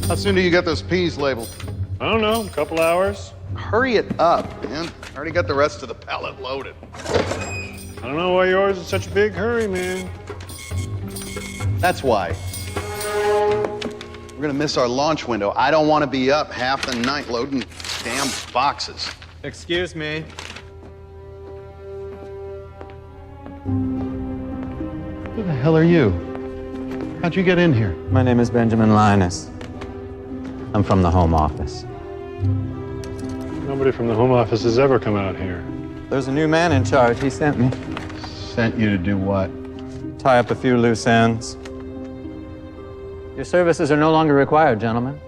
How soon do you get those peas labeled? I don't know, a couple hours. Hurry it up, man. I already got the rest of the pallet loaded. I don't know why you're always in such a big hurry, man. That's why. We're gonna miss our launch window. I don't want to be up half the night loading damn boxes. Excuse me. Who the hell are you? How'd you get in here? My name is Benjamin Linus. I'm from the Home Office. Nobody from the Home Office has ever come out here. There's a new man in charge. He sent me. Sent you to do what? Tie up a few loose ends. Your services are no longer required, gentlemen.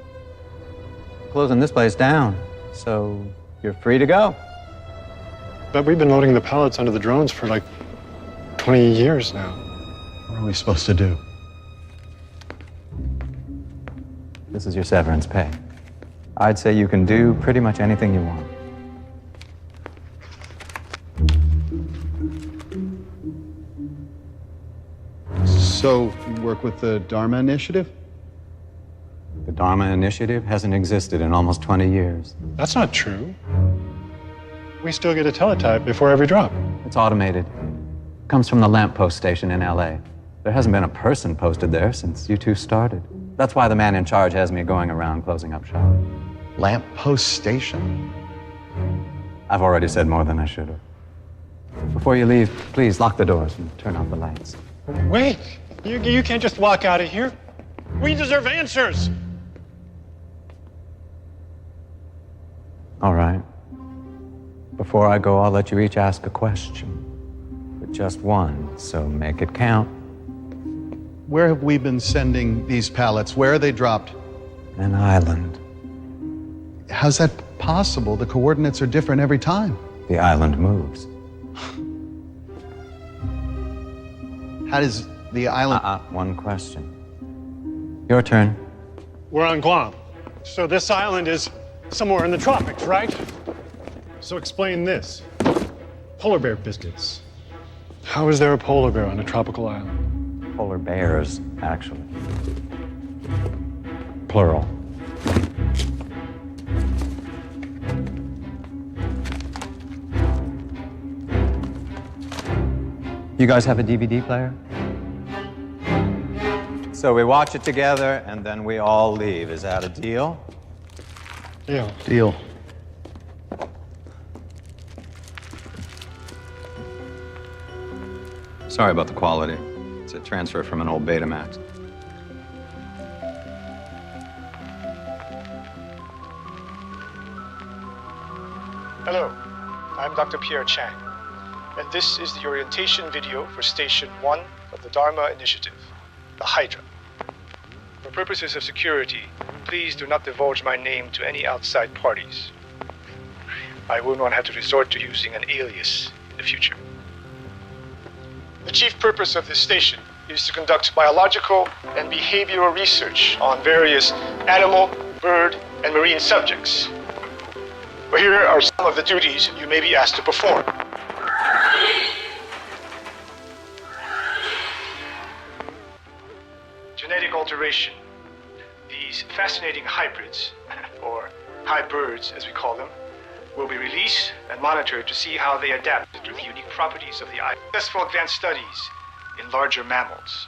Closing this place down, so you're free to go. But we've been loading the pallets onto the drones for like 20 years now. What are we supposed to do? This is your severance pay. I'd say you can do pretty much anything you want. So, you work with the Dharma Initiative? The Dharma Initiative hasn't existed in almost 20 years. That's not true. We still get a teletype before every drop. It's automated. Comes from the lamppost station in LA. There hasn't been a person posted there since you two started. That's why the man in charge has me going around closing up shop. Lamppost station? I've already said more than I should have. Before you leave, please lock the doors and turn off the lights. Wait! You can't just walk out of here. We deserve answers! All right. Before I go, I'll let you each ask a question. But just one, so make it count. Where have we been sending these pallets? Where are they dropped? An island. How's that possible? The coordinates are different every time. The island moves. How does the island... One question. Your turn. We're on Guam. So this island is somewhere in the tropics, right? So explain this. Polar bear biscuits. How is there a polar bear on a tropical island? Polar bears, actually. Plural. You guys have a DVD player? So we watch it together and then we all leave. Is that a deal? Yeah. Deal. Sorry about the quality. It's a transfer from an old Betamax. Hello, I'm Dr. Pierre Chang, and this is the orientation video for Station 1 of the Dharma Initiative, the Hydra. For purposes of security, please do not divulge my name to any outside parties. I will not have to resort to using an alias in the future. The chief purpose of this station is to conduct biological and behavioral research on various animal, bird, and marine subjects. But here are some of the duties you may be asked to perform. Genetic alteration. These fascinating hybrids, or hybrids as we call them, will be released and monitored to see how they adapt to the unique properties of the eye. Successful advanced studies in larger mammals.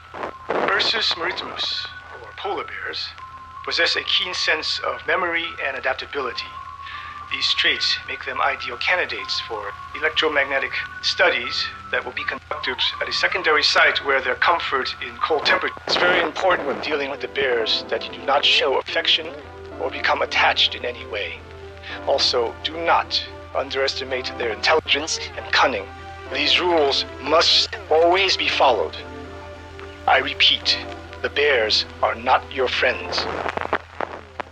Ursus maritimus, or polar bears, possess a keen sense of memory and adaptability. These traits make them ideal candidates for electromagnetic studies that will be conducted at a secondary site where their comfort in cold temperatures. It's very important when dealing with the bears that you do not show affection or become attached in any way. Also, do not underestimate their intelligence and cunning. These rules must always be followed. I repeat, the bears are not your friends.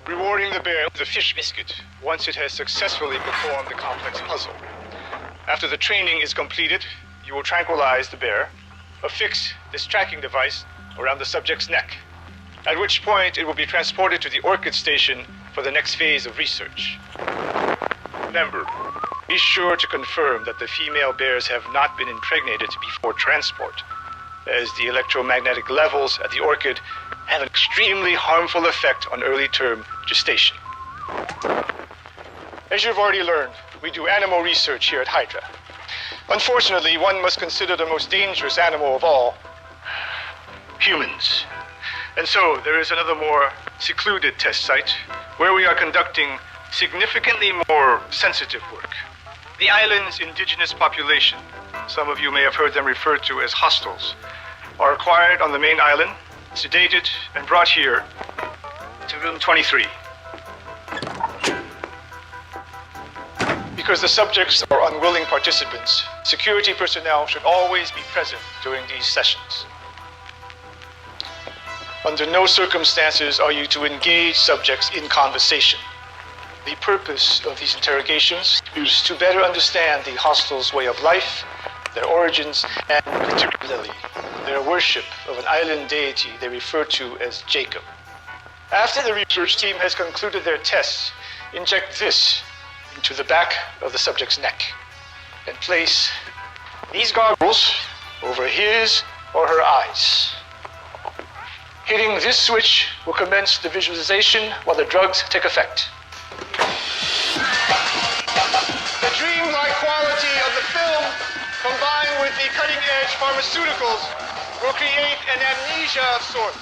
Rewarding the bear with a fish biscuit once it has successfully performed the complex puzzle. After the training is completed, you will tranquilize the bear, affix this tracking device around the subject's neck, at which point it will be transported to the Orchid Station for the next phase of research. Remember, be sure to confirm that the female bears have not been impregnated before transport. as the electromagnetic levels at the orchid have an extremely harmful effect on early-term gestation. As you've already learned, we do animal research here at Hydra. Unfortunately, one must consider the most dangerous animal of all, humans. And so there is another more secluded test site where we are conducting significantly more sensitive work. The island's indigenous population, some of you may have heard them referred to as hostiles, are acquired on the main island, sedated, and brought here to room 23. Because the subjects are unwilling participants, security personnel should always be present during these sessions. Under no circumstances are you to engage subjects in conversation. The purpose of these interrogations is to better understand the hostiles' way of life, their origins, and particularly their worship of an island deity they refer to as Jacob. After the research team has concluded their tests, inject this into the back of the subject's neck and place these goggles over his or her eyes. Hitting this switch will commence the visualization while the drugs take effect. The dreamlike quality of the film, combined with the cutting-edge pharmaceuticals, will create an amnesia of sorts.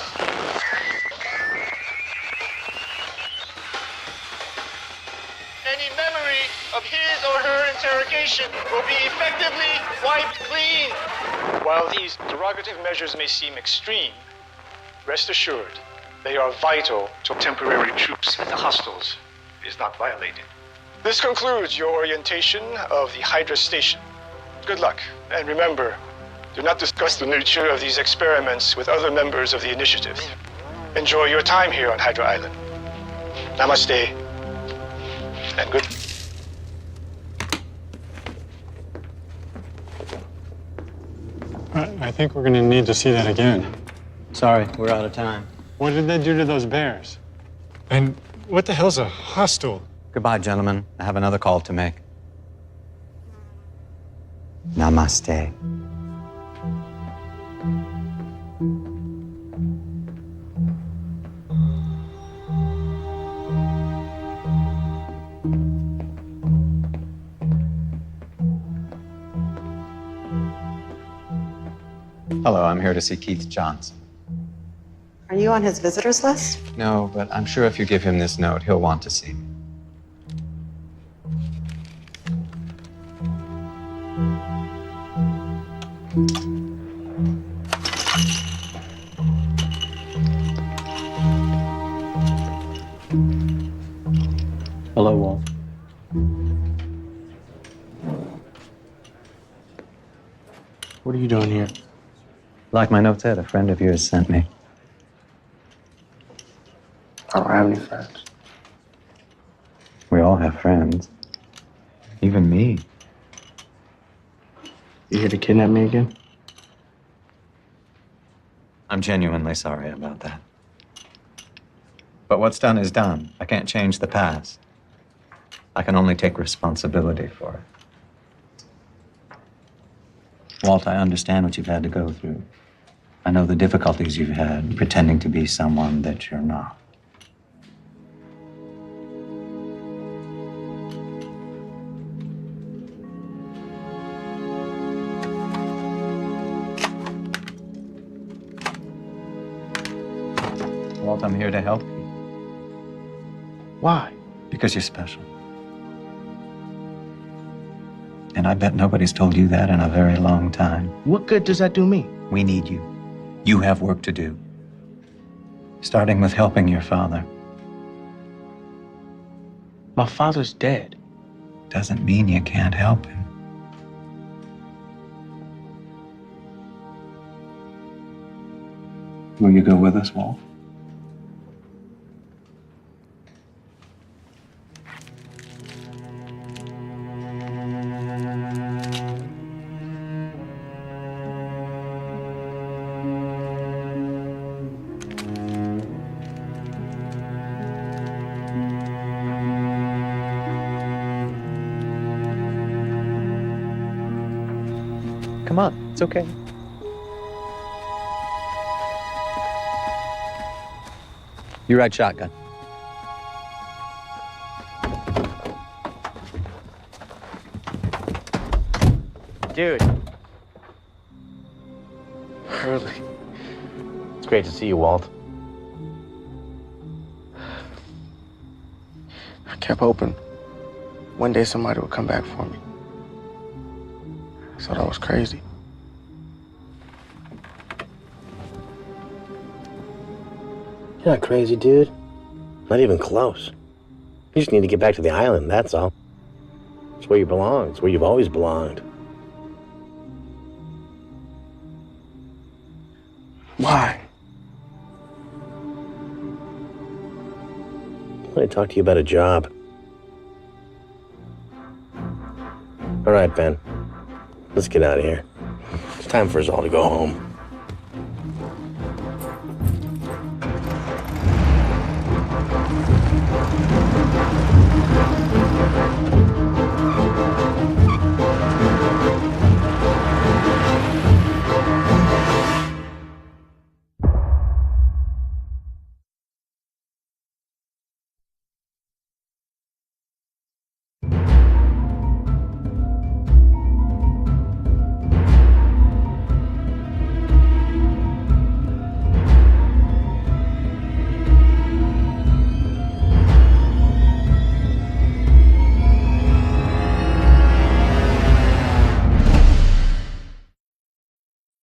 Any memory of his or her interrogation will be effectively wiped clean. While these derogative measures may seem extreme, rest assured, they are vital to temporary troops and the hostiles is not violated. This concludes your orientation of the Hydra station. Good luck, and remember, do not discuss the nature of these experiments with other members of the initiative. Enjoy your time here on Hydra Island. Namaste, and good. I think we're gonna need to see that again. Sorry, we're out of time. What did they do to those bears? And what the hell's a hostile? Goodbye, gentlemen. I have another call to make. Namaste. Hello, I'm here to see Keith Johnson. Are you on his visitors list? No, but I'm sure if you give him this note, he'll want to see me. Hello, Walt. What are you doing here? Like my note said, a friend of yours sent me. I don't have any friends. We all have friends. Even me. You here to kidnap me again? I'm genuinely sorry about that. But what's done is done. I can't change the past. I can only take responsibility for it. Walt, I understand what you've had to go through. I know the difficulties you've had pretending to be someone that you're not. Walt, I'm here to help you. Why? Because you're special. And I bet nobody's told you that in a very long time. What good does that do me? We need you. You have work to do. Starting with helping your father. My father's dead. Doesn't mean you can't help him. Will you go with us, Walt? Come on, it's okay. You ride shotgun. Dude. Hurley. It's great to see you, Walt. I kept hoping one day somebody would come back for me. I thought I was crazy. You're not crazy, dude. Not even close. You just need to get back to the island, that's all. It's where you belong. It's where you've always belonged. Why? I want to talk to you about a job. All right, Ben. Let's get out of here. It's time for us all to go home.